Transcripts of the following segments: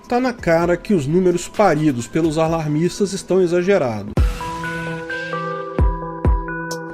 Tá na cara que os números paridos pelos alarmistas estão exagerados.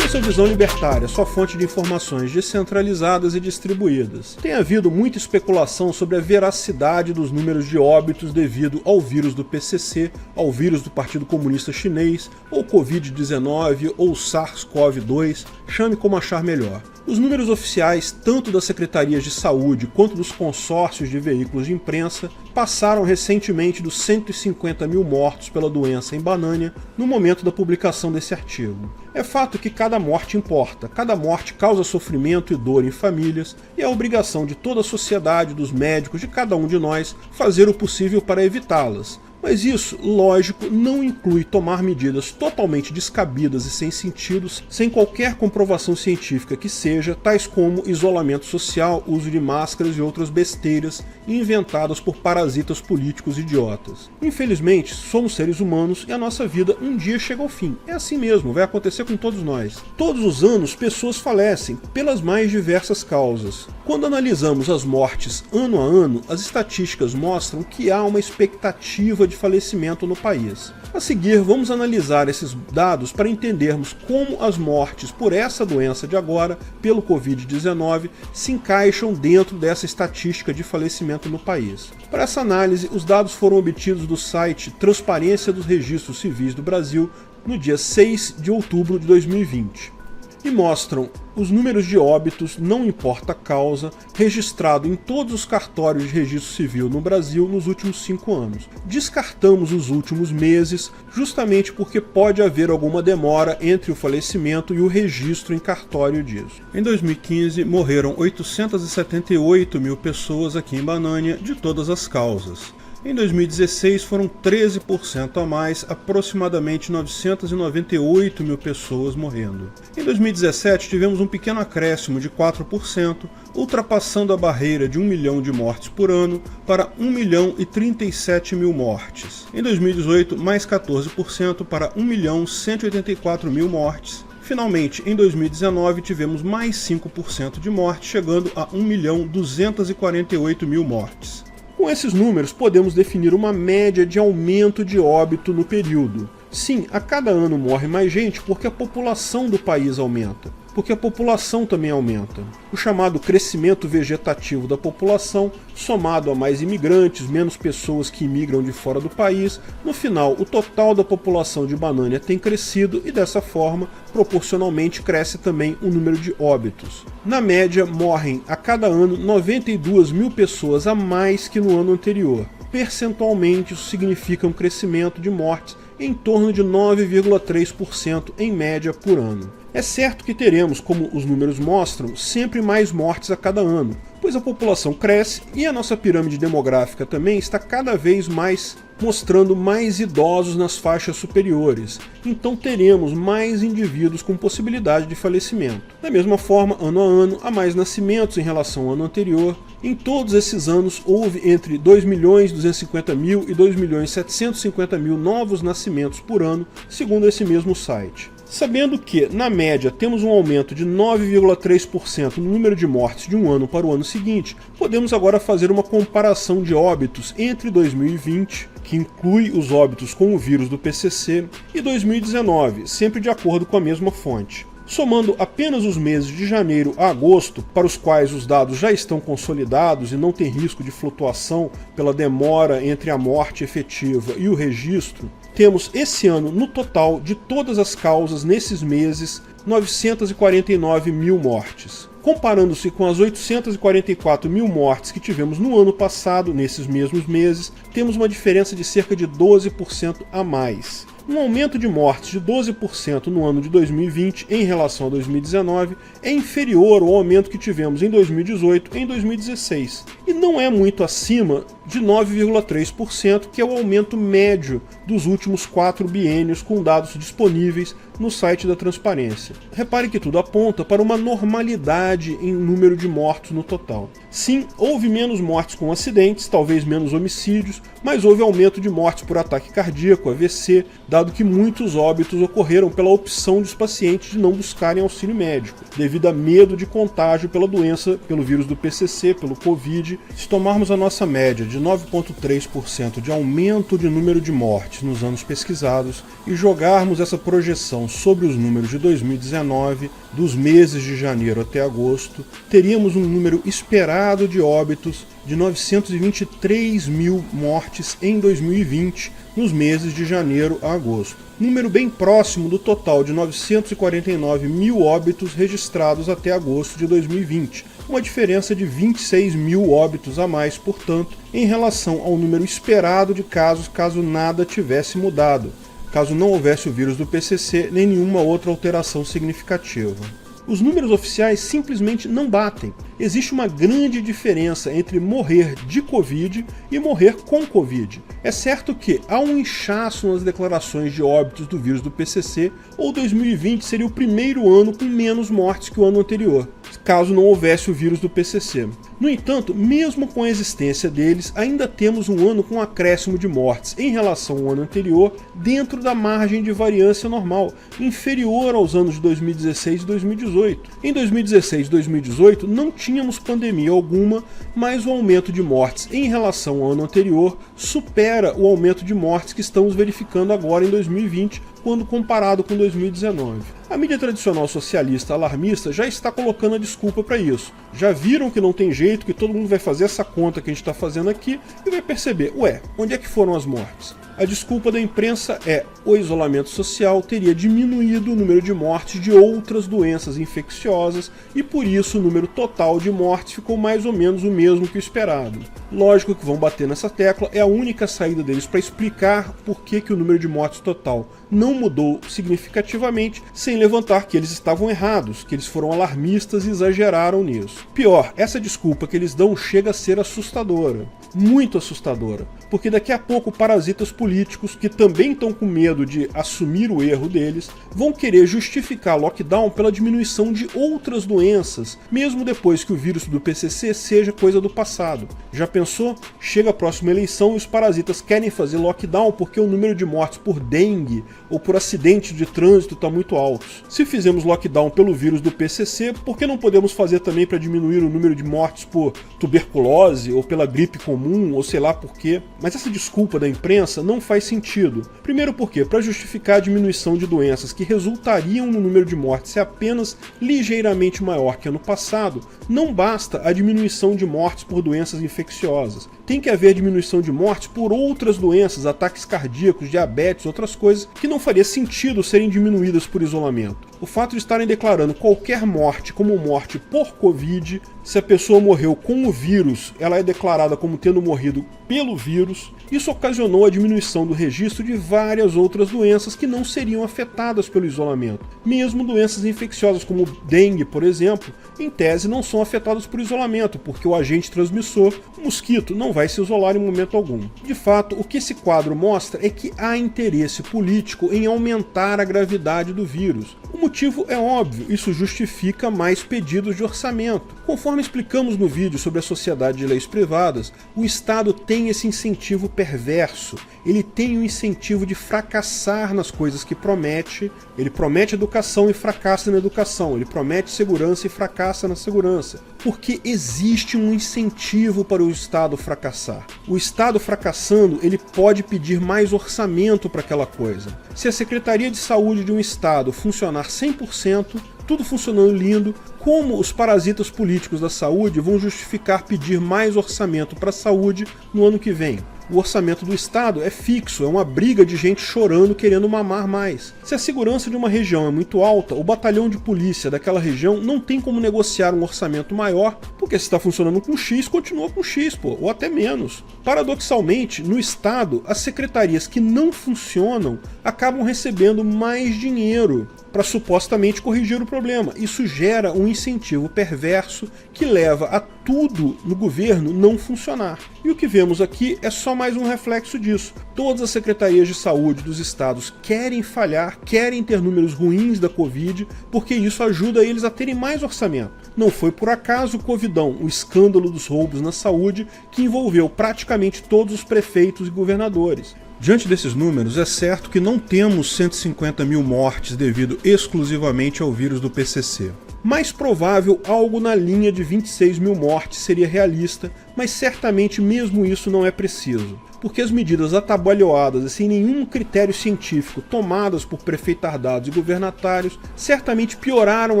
Essa é a Visão Libertária, sua fonte de informações descentralizadas e distribuídas. Tem havido muita especulação sobre a veracidade dos números de óbitos devido ao vírus do PCC, ao vírus do Partido Comunista Chinês, ou Covid-19, ou SARS-CoV-2, chame como achar melhor. Os números oficiais, tanto das secretarias de saúde quanto dos consórcios de veículos de imprensa, passaram recentemente dos 150 mil mortos pela doença em Banânia no momento da publicação desse artigo. É fato que cada morte importa, cada morte causa sofrimento e dor em famílias, e é a obrigação de toda a sociedade, dos médicos, de cada um de nós, fazer o possível para evitá-las. Mas isso, lógico, não inclui tomar medidas totalmente descabidas e sem sentidos, sem qualquer comprovação científica que seja, tais como isolamento social, uso de máscaras e outras besteiras inventadas por parasitas políticos idiotas. Infelizmente, somos seres humanos e a nossa vida um dia chega ao fim. É assim mesmo, vai acontecer com todos nós. Todos os anos, pessoas falecem, pelas mais diversas causas. Quando analisamos as mortes ano a ano, as estatísticas mostram que há uma expectativa de falecimento no país. A seguir, vamos analisar esses dados para entendermos como as mortes por essa doença de agora, pelo Covid-19, se encaixam dentro dessa estatística de falecimento no país. Para essa análise, os dados foram obtidos do site Transparência dos Registros Civis do Brasil no dia 6 de outubro de 2020. E mostram os números de óbitos, não importa a causa, registrado em todos os cartórios de registro civil no Brasil nos últimos 5 anos. Descartamos os últimos meses, justamente porque pode haver alguma demora entre o falecimento e o registro em cartório disso. Em 2015, morreram 878 mil pessoas aqui em Banânia de todas as causas. Em 2016 foram 13% a mais, aproximadamente 998 mil pessoas morrendo. Em 2017 tivemos um pequeno acréscimo de 4%, ultrapassando a barreira de 1 milhão de mortes por ano para 1 milhão e 37 mil mortes. Em 2018, mais 14% para 1 milhão 184 mil mortes. Finalmente, em 2019, tivemos mais 5% de mortes, chegando a 1 milhão 248 mil mortes. Com esses números, podemos definir uma média de aumento de óbito no período. Sim, a cada ano morre mais gente porque a população do país aumenta, porque a população também aumenta. O chamado crescimento vegetativo da população, somado a mais imigrantes, menos pessoas que imigram de fora do país, no final o total da população de Banânia tem crescido e dessa forma, proporcionalmente, cresce também o número de óbitos. Na média, morrem a cada ano 92 mil pessoas a mais que no ano anterior. Percentualmente, isso significa um crescimento de mortes em torno de 9,3% em média por ano. É certo que teremos, como os números mostram, sempre mais mortes a cada ano, pois a população cresce e a nossa pirâmide demográfica também está cada vez mais mostrando mais idosos nas faixas superiores, então teremos mais indivíduos com possibilidade de falecimento. Da mesma forma, ano a ano, há mais nascimentos em relação ao ano anterior. Em todos esses anos, houve entre 2.250.000 e 2.750.000 novos nascimentos por ano, segundo esse mesmo site. Sabendo que, na média, temos um aumento de 9,3% no número de mortes de um ano para o ano seguinte, podemos agora fazer uma comparação de óbitos entre 2020, que inclui os óbitos com o vírus do PCC, e 2019, sempre de acordo com a mesma fonte. Somando apenas os meses de janeiro a agosto, para os quais os dados já estão consolidados e não tem risco de flutuação pela demora entre a morte efetiva e o registro, temos esse ano, no total de todas as causas nesses meses, 949 mil mortes. Comparando-se com as 844 mil mortes que tivemos no ano passado, nesses mesmos meses, temos uma diferença de cerca de 12% a mais. Um aumento de mortes de 12% no ano de 2020 em relação a 2019 é inferior ao aumento que tivemos em 2018 e em 2016, e não é muito acima de 9,3%, que é o aumento médio dos últimos 4 biênios com dados disponíveis no site da Transparência. Repare que tudo aponta para uma normalidade em número de mortos no total. Sim, houve menos mortes com acidentes, talvez menos homicídios, mas houve aumento de mortes por ataque cardíaco, AVC, dado que muitos óbitos ocorreram pela opção dos pacientes de não buscarem auxílio médico, devido a medo de contágio pela doença, pelo vírus do PCC, pelo Covid. Se tomarmos a nossa média de de 9,3% de aumento de número de mortes nos anos pesquisados e jogarmos essa projeção sobre os números de 2019, dos meses de janeiro até agosto, teríamos um número esperado de óbitos de 923 mil mortes em 2020, nos meses de janeiro a agosto. Número bem próximo do total de 949 mil óbitos registrados até agosto de 2020, uma diferença de 26 mil óbitos a mais, portanto, em relação ao número esperado de casos caso nada tivesse mudado, caso não houvesse o vírus do PCC nem nenhuma outra alteração significativa. Os números oficiais simplesmente não batem. Existe uma grande diferença entre morrer de Covid e morrer com Covid. É certo que há um inchaço nas declarações de óbitos do vírus do PCC, ou 2020 seria o primeiro ano com menos mortes que o ano anterior, caso não houvesse o vírus do PCC. No entanto, mesmo com a existência deles, ainda temos um ano com um acréscimo de mortes em relação ao ano anterior, dentro da margem de variância normal, inferior aos anos de 2016 e 2018. Em 2016 e 2018 não tínhamos pandemia alguma, mas o aumento de mortes em relação ao ano anterior supera o aumento de mortes que estamos verificando agora em 2020, quando comparado com 2019. A mídia tradicional socialista alarmista já está colocando a desculpa para isso. Já viram que não tem jeito, que todo mundo vai fazer essa conta que a gente está fazendo aqui e vai perceber, ué, onde é que foram as mortes? A desculpa da imprensa é: o isolamento social teria diminuído o número de mortes de outras doenças infecciosas e por isso o número total de mortes ficou mais ou menos o mesmo que o esperado. Lógico que vão bater nessa tecla, é a única saída deles para explicar por que o número de mortes total não mudou significativamente, sem levantar que eles estavam errados, que eles foram alarmistas e exageraram nisso. Pior, essa desculpa que eles dão chega a ser assustadora. Muito assustadora, porque daqui a pouco parasitas políticos que também estão com medo de assumir o erro deles vão querer justificar lockdown pela diminuição de outras doenças, mesmo depois que o vírus do PCC seja coisa do passado. Já pensou? Chega a próxima eleição e os parasitas querem fazer lockdown porque o número de mortes por dengue ou por acidente de trânsito está muito alto. Se fizemos lockdown pelo vírus do PCC, por que não podemos fazer também para diminuir o número de mortes por tuberculose ou pela gripe comum, ou sei lá por quê? Mas essa desculpa da imprensa não faz sentido. Primeiro porque, para justificar a diminuição de doenças que resultariam no número de mortes ser apenas ligeiramente maior que ano passado, não basta a diminuição de mortes por doenças infecciosas. Tem que haver diminuição de mortes por outras doenças, ataques cardíacos, diabetes, outras coisas que não faria sentido serem diminuídas por isolamento. O fato de estarem declarando qualquer morte como morte por Covid, se a pessoa morreu com o vírus, ela é declarada como tendo morrido pelo vírus. Isso ocasionou a diminuição do registro de várias outras doenças que não seriam afetadas pelo isolamento. Mesmo doenças infecciosas como dengue, por exemplo, em tese não são afetadas por isolamento, porque o agente transmissor, o mosquito, não vai se isolar em momento algum. De fato, o que esse quadro mostra é que há interesse político em aumentar a gravidade do vírus. O motivo é óbvio, isso justifica mais pedidos de orçamento. Conforme explicamos no vídeo sobre a Sociedade de Leis Privadas, o Estado tem esse incentivo perverso. Ele tem o incentivo de fracassar nas coisas que promete. Ele promete educação e fracassa na educação. Ele promete segurança e fracassa na segurança. Porque existe um incentivo para o Estado fracassar. O Estado fracassando, ele pode pedir mais orçamento para aquela coisa. Se a Secretaria de Saúde de um Estado funcionar 100%, tudo funcionando lindo, como os parasitas políticos da saúde vão justificar pedir mais orçamento para a saúde no ano que vem? O orçamento do Estado é fixo, é uma briga de gente chorando querendo mamar mais. Se a segurança de uma região é muito alta, o batalhão de polícia daquela região não tem como negociar um orçamento maior, porque se está funcionando com X, continua com X, pô, ou até menos. Paradoxalmente, no Estado, as secretarias que não funcionam acabam recebendo mais dinheiro para supostamente corrigir o problema. Isso gera um incentivo perverso que leva a tudo no governo não funcionar. E o que vemos aqui é só mais um reflexo disso. Todas as secretarias de saúde dos estados querem falhar, querem ter números ruins da Covid, porque isso ajuda eles a terem mais orçamento. Não foi por acaso o Covidão, o escândalo dos roubos na saúde, que envolveu praticamente todos os prefeitos e governadores. Diante desses números, é certo que não temos 150 mil mortes devido exclusivamente ao vírus do PCC. Mais provável, algo na linha de 26 mil mortes seria realista, mas certamente mesmo isso não é preciso, porque as medidas atabalhoadas e sem nenhum critério científico tomadas por prefeitardados e governatários certamente pioraram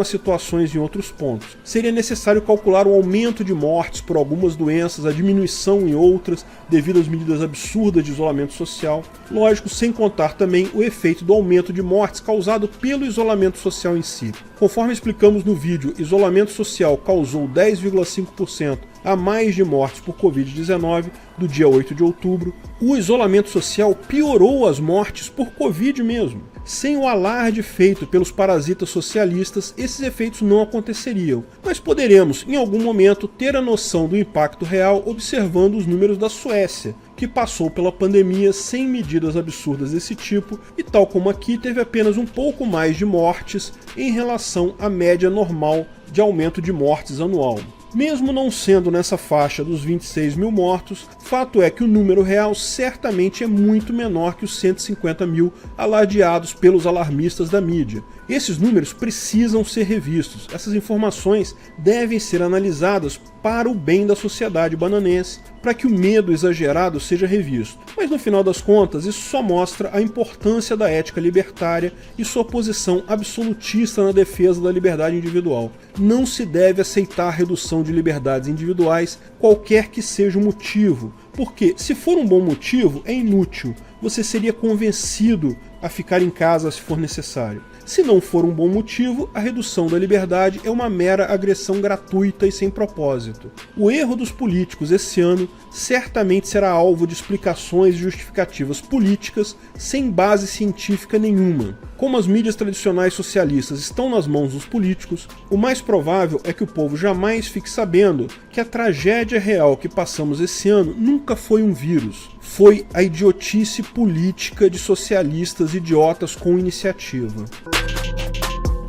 as situações em outros pontos. Seria necessário calcular o aumento de mortes por algumas doenças, a diminuição em outras, devido às medidas absurdas de isolamento social. Lógico, sem contar também o efeito do aumento de mortes causado pelo isolamento social em si. Conforme explicamos no vídeo, isolamento social causou 10,5% a mais de mortes por Covid-19 do dia 8 de outubro, o isolamento social piorou as mortes por Covid mesmo. Sem o alarde feito pelos parasitas socialistas, esses efeitos não aconteceriam, mas poderemos, em algum momento, ter a noção do impacto real observando os números da Suécia, que passou pela pandemia sem medidas absurdas desse tipo e, tal como aqui, teve apenas um pouco mais de mortes em relação à média normal de aumento de mortes anual. Mesmo não sendo nessa faixa dos 26 mil mortos, fato é que o número real certamente é muito menor que os 150 mil alardeados pelos alarmistas da mídia. Esses números precisam ser revistos, essas informações devem ser analisadas para o bem da sociedade bananense, para que o medo exagerado seja revisto. Mas no final das contas, isso só mostra a importância da ética libertária e sua posição absolutista na defesa da liberdade individual. Não se deve aceitar a redução de liberdades individuais, qualquer que seja o motivo, porque se for um bom motivo, é inútil. Você seria convencido a ficar em casa se for necessário. Se não for um bom motivo, a redução da liberdade é uma mera agressão gratuita e sem propósito. O erro dos políticos esse ano certamente será alvo de explicações e justificativas políticas sem base científica nenhuma. Como as mídias tradicionais socialistas estão nas mãos dos políticos, o mais provável é que o povo jamais fique sabendo que a tragédia real que passamos esse ano nunca foi um vírus. Foi a idiotice política de socialistas idiotas com iniciativa.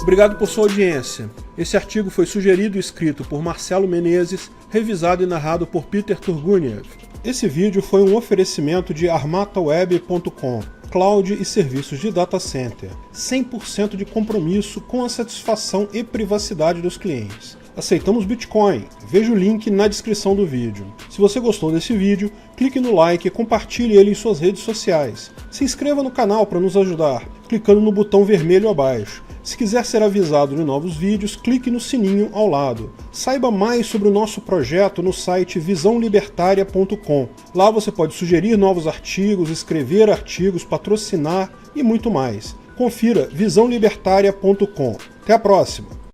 Obrigado por sua audiência. Esse artigo foi sugerido e escrito por Marcelo Menezes, revisado e narrado por Peter Turguniev. Esse vídeo foi um oferecimento de armataweb.com, cloud e serviços de data center, 100% de compromisso com a satisfação e privacidade dos clientes. Aceitamos Bitcoin, veja o link na descrição do vídeo. Se você gostou desse vídeo, clique no like e compartilhe ele em suas redes sociais. Se inscreva no canal para nos ajudar, clicando no botão vermelho abaixo. Se quiser ser avisado de novos vídeos, clique no sininho ao lado. Saiba mais sobre o nosso projeto no site visãolibertaria.com. Lá você pode sugerir novos artigos, escrever artigos, patrocinar e muito mais. Confira visãolibertaria.com. Até a próxima!